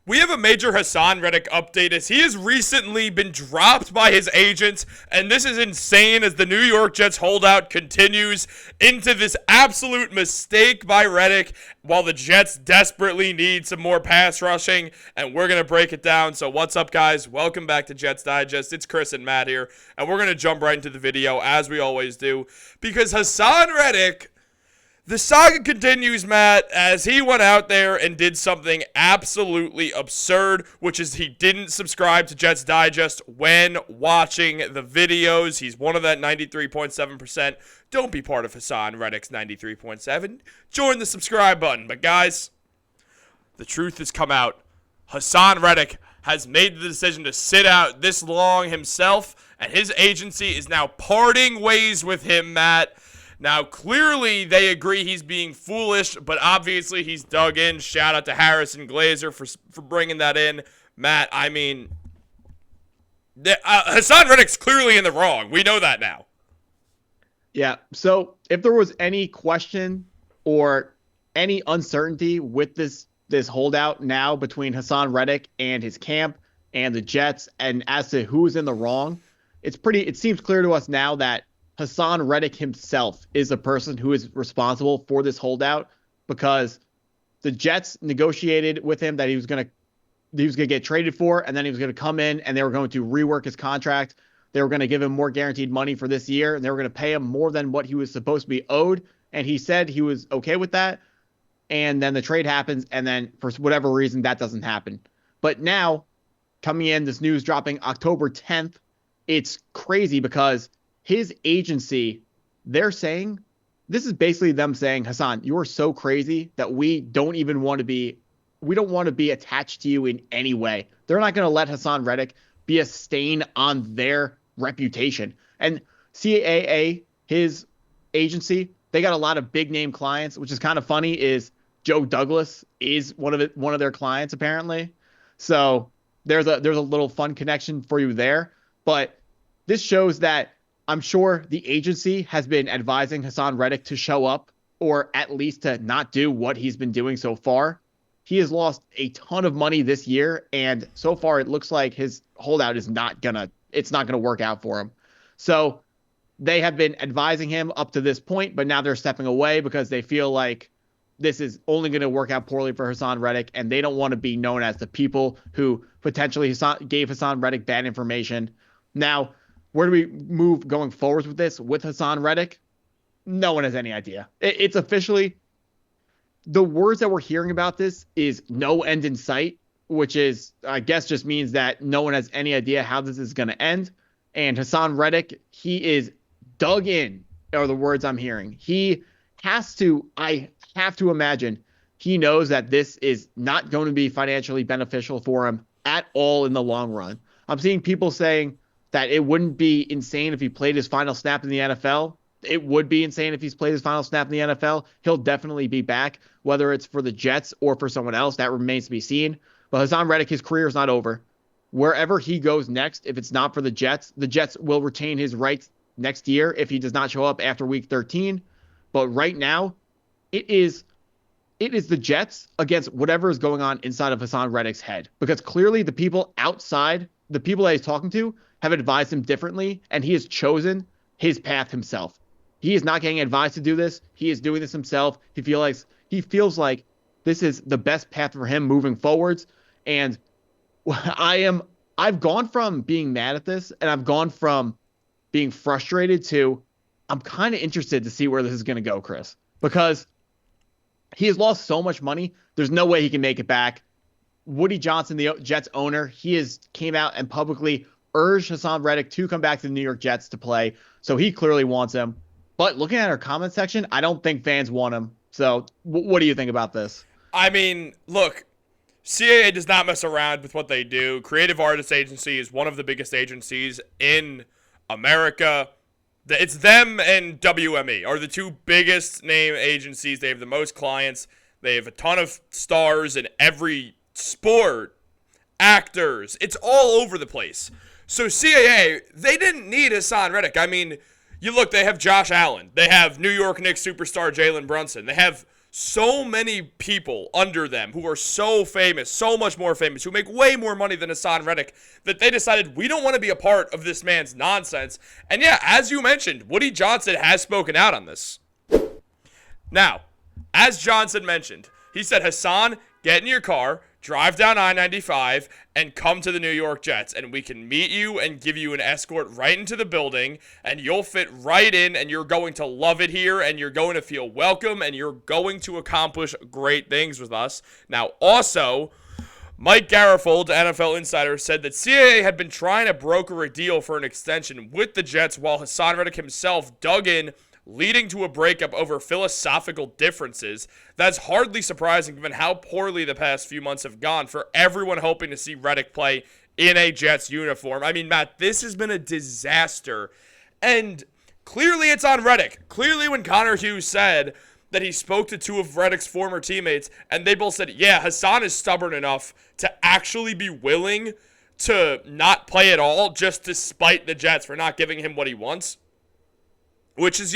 We have a major Haason Reddick update as he has recently been dropped by his agents, and this is insane as the New York Jets holdout continues into this absolute mistake by Reddick while the Jets desperately need some more pass rushing, and we're going to break it down. So what's up, guys? Welcome back to Jets Digest. It's Chris and Matt here, and we're going to jump right into the video as we always do because Haason Reddick, the saga continues, Matt, as he went out there and did something absolutely absurd, which is he didn't subscribe to Jets Digest when watching the videos. He's one of that 93.7%. Don't be part of Haason Reddick's 93.7. Join the subscribe button. But guys, the truth has come out. Haason Reddick has made the decision to sit out this long himself, and his agency is now parting ways with him, Matt. Now, clearly, they agree he's being foolish, but obviously he's dug in. Shout out to Harrison Glazer for bringing that in. Matt, I mean, Haason Reddick's clearly in the wrong. We know that now. Yeah, so if there was any question or any uncertainty with this holdout now between Haason Reddick and his camp and the Jets and as to who's in the wrong, it seems clear to us now that Haason Reddick himself is the person who is responsible for this holdout because the Jets negotiated with him that he was going to get traded for, and then he was going to come in and they were going to rework his contract. They were going to give him more guaranteed money for this year, and they were going to pay him more than what he was supposed to be owed. And he said he was okay with that. And then the trade happens, and then for whatever reason, that doesn't happen. But now, coming in, this news dropping October 10th, it's crazy because his agency, they're saying, this is basically them saying, Haason, you are so crazy that we don't want to be attached to you in any way. They're not going to let Haason Reddick be a stain on their reputation. And CAA, his agency, they got a lot of big name clients, which is kind of funny is Joe Douglas is one of their clients apparently. So there's a little fun connection for you there. But this shows that I'm sure the agency has been advising Haason Reddick to show up or at least to not do what he's been doing so far. He has lost a ton of money this year, and so far it looks like his holdout is not gonna work out for him. So they have been advising him up to this point, but now they're stepping away because they feel like this is only going to work out poorly for Haason Reddick, and they don't want to be known as the people who potentially gave Haason Reddick bad information. Now, where do we move going forward with this with Haason Reddick? No one has any idea. It's officially, the words that we're hearing about this is no end in sight, which is, I guess, just means that no one has any idea how this is going to end. And Haason Reddick, he is dug in, are the words I'm hearing. I have to imagine, he knows that this is not going to be financially beneficial for him at all in the long run. I'm seeing people saying that it wouldn't be insane if he played his final snap in the NFL. It would be insane if he's played his final snap in the NFL. He'll definitely be back, whether it's for the Jets or for someone else. That remains to be seen. But Haason Reddick, his career is not over. Wherever he goes next, if it's not for the Jets will retain his rights next year if he does not show up after week 13. But right now, it is the Jets against whatever is going on inside of Haason Reddick's head. Because clearly the people outside, the people that he's talking to, have advised him differently, and he has chosen his path himself. He is not getting advice to do this. He is doing this himself. He feels like this is the best path for him moving forwards. And I've gone from being mad at this, and I've gone from being frustrated to I'm kind of interested to see where this is going to go, Chris, because he has lost so much money. There's no way he can make it back. Woody Johnson, the Jets owner, came out and publicly urged Haason Reddick to come back to the New York Jets to play. So he clearly wants him. But looking at our comment section, I don't think fans want him. So what do you think about this? I mean, look, CAA does not mess around with what they do. Creative Artists Agency is one of the biggest agencies in America. It's them and WME are the two biggest name agencies. They have the most clients. They have a ton of stars in every sport, actors. It's all over the place. So CAA, they didn't need Haason Reddick. I mean, you look, they have Josh Allen. They have New York Knicks superstar Jalen Brunson. They have so many people under them who are so famous, so much more famous, who make way more money than Haason Reddick, that they decided we don't want to be a part of this man's nonsense. And yeah, as you mentioned, Woody Johnson has spoken out on this. Now, as Johnson mentioned, he said, Haason, get in your car, drive down I-95, and come to the New York Jets, and we can meet you and give you an escort right into the building, and you'll fit right in, and you're going to love it here, and you're going to feel welcome, and you're going to accomplish great things with us. Now, also, Mike Garafol, NFL Insider, said that CAA had been trying to broker a deal for an extension with the Jets while Haason Reddick himself dug in, leading to a breakup over philosophical differences. That's hardly surprising given how poorly the past few months have gone for everyone hoping to see Reddick play in a Jets uniform. I mean, Matt, this has been a disaster. And clearly it's on Reddick. Clearly when Connor Hughes said that he spoke to two of Reddick's former teammates, and they both said, yeah, Haason is stubborn enough to actually be willing to not play at all just to spite the Jets for not giving him what he wants. Which is,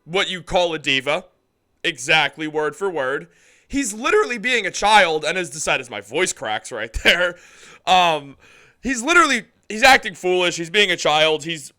what you call a diva. Exactly, word for word. He's literally being a child, and has decided, my voice cracks right there. He's acting foolish. He's being a child. He's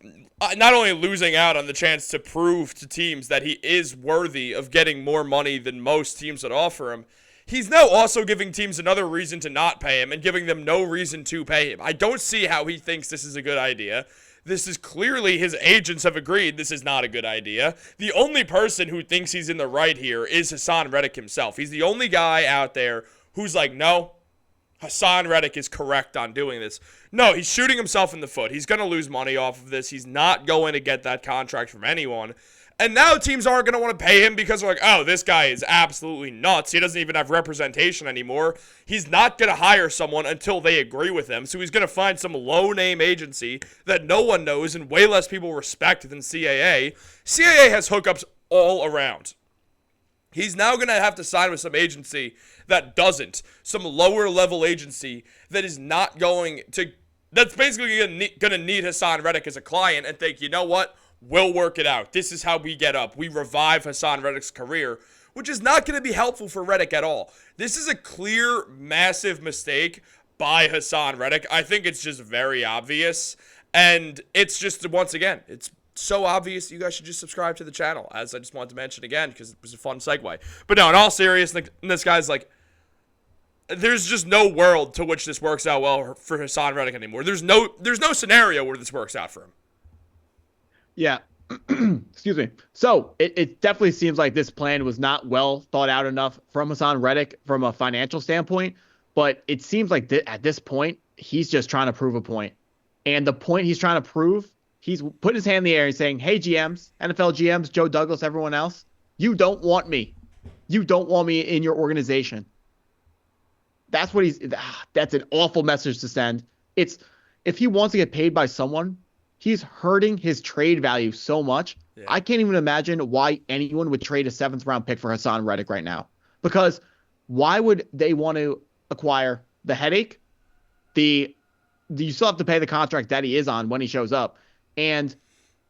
not only losing out on the chance to prove to teams that he is worthy of getting more money than most teams would offer him, he's now also giving teams another reason to not pay him and giving them no reason to pay him. I don't see how he thinks this is a good idea. This is clearly, his agents have agreed this is not a good idea. The only person who thinks he's in the right here is Haason Reddick himself. He's the only guy out there who's like, no, Haason Reddick is correct on doing this. No, he's shooting himself in the foot. He's going to lose money off of this. He's not going to get that contract from anyone. And now teams aren't going to want to pay him because they're like, oh, this guy is absolutely nuts. He doesn't even have representation anymore. He's not going to hire someone until they agree with him. So he's going to find some low-name agency that no one knows and way less people respect than CAA. CAA has hookups all around. He's now going to have to sign with some agency that doesn't. Some lower-level agency that is not going to... That's basically going to need Haason Reddick as a client and think, you know what? We'll work it out. This is how we get up. We revive Haason Reddick's career, which is not going to be helpful for Reddick at all. This is a clear, massive mistake by Haason Reddick. I think it's just very obvious. And it's just, once again, it's so obvious you guys should just subscribe to the channel, as I just wanted to mention again, because it was a fun segue. But no, in all seriousness, this guy's like, there's just no world to which this works out well for Haason Reddick anymore. There's no scenario where this works out for him. Yeah. Excuse me. So it definitely seems like this plan was not well thought out enough from Haason Reddick from a financial standpoint, but it seems like at this point, he's just trying to prove a point. And the point he's trying to prove, he's putting his hand in the air and saying, hey, GMs, NFL GMs, Joe Douglas, everyone else, you don't want me. You don't want me in your organization. That's what that's an awful message to send. If he wants to get paid by someone, he's hurting his trade value so much. Yeah. I can't even imagine why anyone would trade a 7th-round pick for Haason Reddick right now. Because why would they want to acquire the headache? You still have to pay the contract that he is on when he shows up. And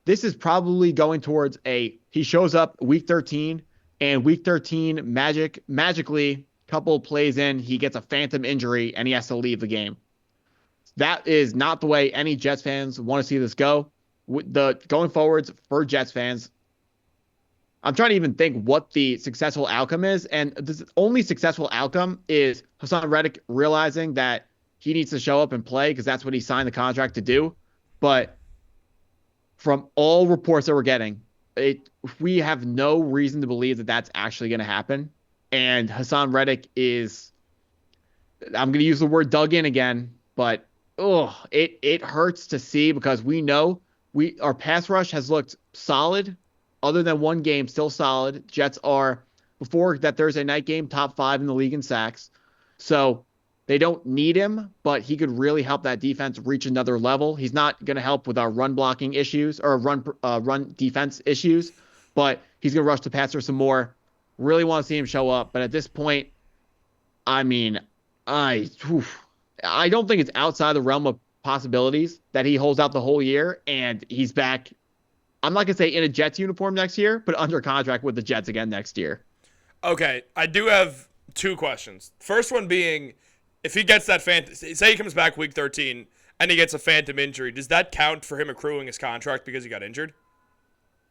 this is probably going towards he shows up week 13, and week 13 magically, couple of plays in, he gets a phantom injury, and he has to leave the game. That is not the way any Jets fans want to see this go. Going forwards for Jets fans, I'm trying to even think what the successful outcome is. And the only successful outcome is Haason Reddick realizing that he needs to show up and play because that's what he signed the contract to do. But from all reports that we're getting, we have no reason to believe that that's actually going to happen. And Haason Reddick is, I'm going to use the word dug in again, but it hurts to see because we know our pass rush has looked solid. Other than one game, still solid. Jets are, before that Thursday night game, top 5 in the league in sacks. So they don't need him, but he could really help that defense reach another level. He's not going to help with our run blocking issues or run defense issues, but he's going to rush the passer some more. Really want to see him show up. But at this point, I mean, I don't think it's outside the realm of possibilities that he holds out the whole year and he's back. I'm not going to say in a Jets uniform next year, but under contract with the Jets again next year. Okay, I do have two questions. First one being, if he gets that say he comes back week 13 and he gets a phantom injury, does that count for him accruing his contract because he got injured?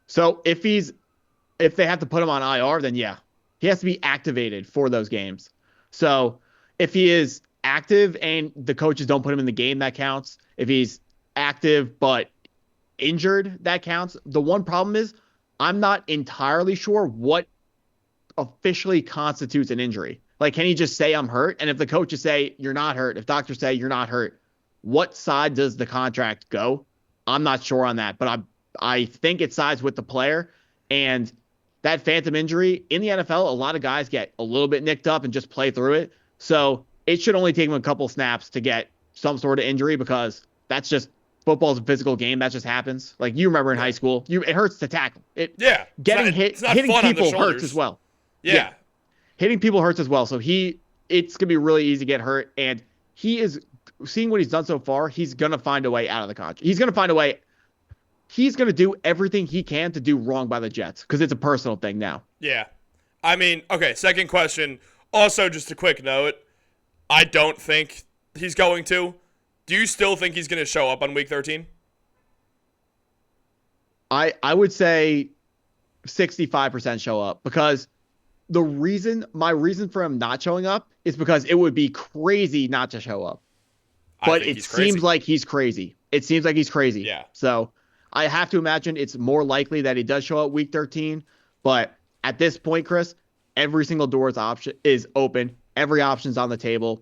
So if they have to put him on IR, then yeah, he has to be activated for those games. So if he is active and the coaches don't put him in the game, that counts. If he's active but injured, that counts. The one problem is I'm not entirely sure what officially constitutes an injury. Like, can he just say I'm hurt? And if the coaches say you're not hurt, if doctors say you're not hurt, what side does the contract go? I'm not sure on that, but I think it sides with the player. And that phantom injury in the NFL, a lot of guys get a little bit nicked up and just play through it. So it should only take him a couple snaps to get some sort of injury, because that's just football's a physical game. That just happens. Like, you remember in high school, it hurts to tackle. Getting hitting people hurts as well. Yeah. Hitting people hurts as well. So it's gonna be really easy to get hurt. And he is seeing what he's done so far. He's gonna find a way out of the contract. He's gonna find a way. He's gonna do everything he can to do wrong by the Jets, because it's a personal thing now. Yeah. I mean, okay, second question. Also, just a quick note. I don't think he's going to. Do you still think he's going to show up on week 13? I would say 65% show up, because my reason for him not showing up is because it would be crazy not to show up. But it seems like he's crazy. It seems like he's crazy. Yeah. So I have to imagine it's more likely that he does show up week 13. But at this point, Chris, every single door is open. Every option's on the table.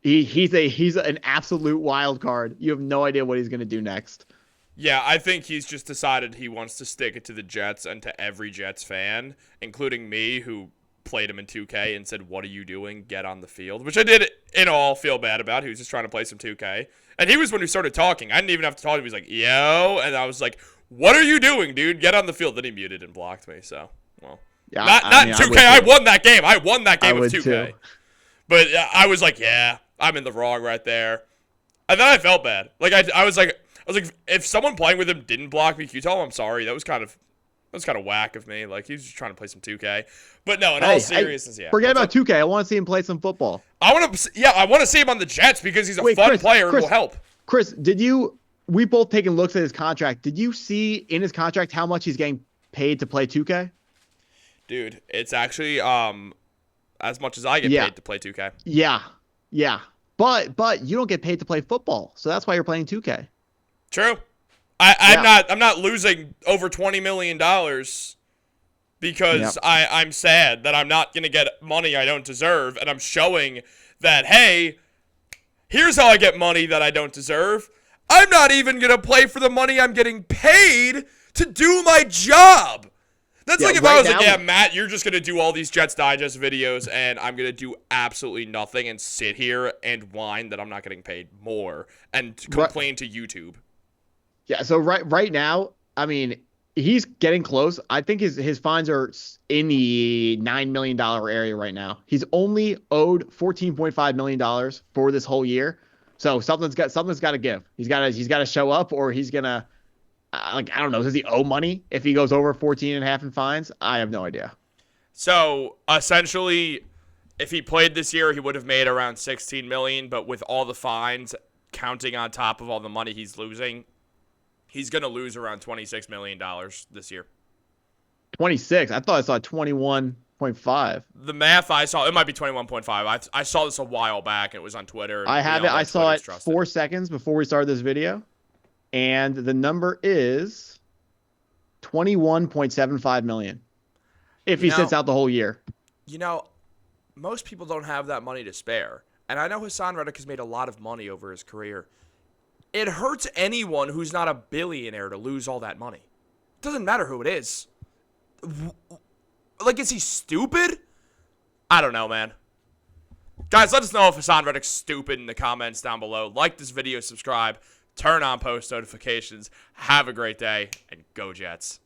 He's an absolute wild card. You have no idea what he's going to do next. Yeah, I think he's just decided he wants to stick it to the Jets and to every Jets fan, including me, who played him in 2K and said, "What are you doing? Get on the field," which I did in all feel bad about. He was just trying to play some 2K. And he was when we started talking. I didn't even have to talk to him. He was like, "Yo," and I was like, "What are you doing, dude? Get on the field." Then he muted and blocked me. So, well, yeah, not 2K. I won that game. I won that game with 2K. Too. But I was like, yeah, I'm in the wrong right there. And then I felt bad. Like I was like, if someone playing with him didn't block me, can you tell him I'm sorry? That was kind of whack of me. Like, he was just trying to play some 2K. But no, in all seriousness, yeah. Forget about 2K. I want to see him play some football. I want to see him on the Jets, because he's a fun player and will help. Chris, we both taken looks at his contract. Did you see in his contract how much he's getting paid to play 2K? Dude, it's actually as much as I get paid to play 2K. Yeah. But you don't get paid to play football, so that's why you're playing 2K. True. I'm not losing over $20 million because I'm sad that I'm not going to get money I don't deserve, and I'm showing that, hey, here's how I get money that I don't deserve. I'm not even going to play for the money I'm getting paid to do my job. That's like if I was like, yeah, Matt, you're just going to do all these Jets Digest videos, and I'm going to do absolutely nothing and sit here and whine that I'm not getting paid more and complain to YouTube. Yeah, so right now, I mean, he's getting close. I think his fines are in the $9 million area right now. He's only owed $14.5 million for this whole year. So something's got to give. He's got to show up, or he's gonna I don't know. Does he owe money if he goes over 14.5 in fines? I have no idea. So essentially, if he played this year, he would have made around $16 million. But with all the fines counting on top of all the money he's losing, he's going to lose around $26 million this year. 26? I thought I saw 21.5. The math I saw, it might be 21.5. I saw this a while back. It was on Twitter. I have it. I saw it 4 seconds before we started this video. And the number is $21.75 million if he sits out the whole year. You know, most people don't have that money to spare. And I know Haason Reddick has made a lot of money over his career. It hurts anyone who's not a billionaire to lose all that money. It doesn't matter who it is. Like, is he stupid? I don't know, man. Guys, let us know if Haason Reddick's stupid in the comments down below. Like this video, subscribe, turn on post notifications. Have a great day, and go Jets.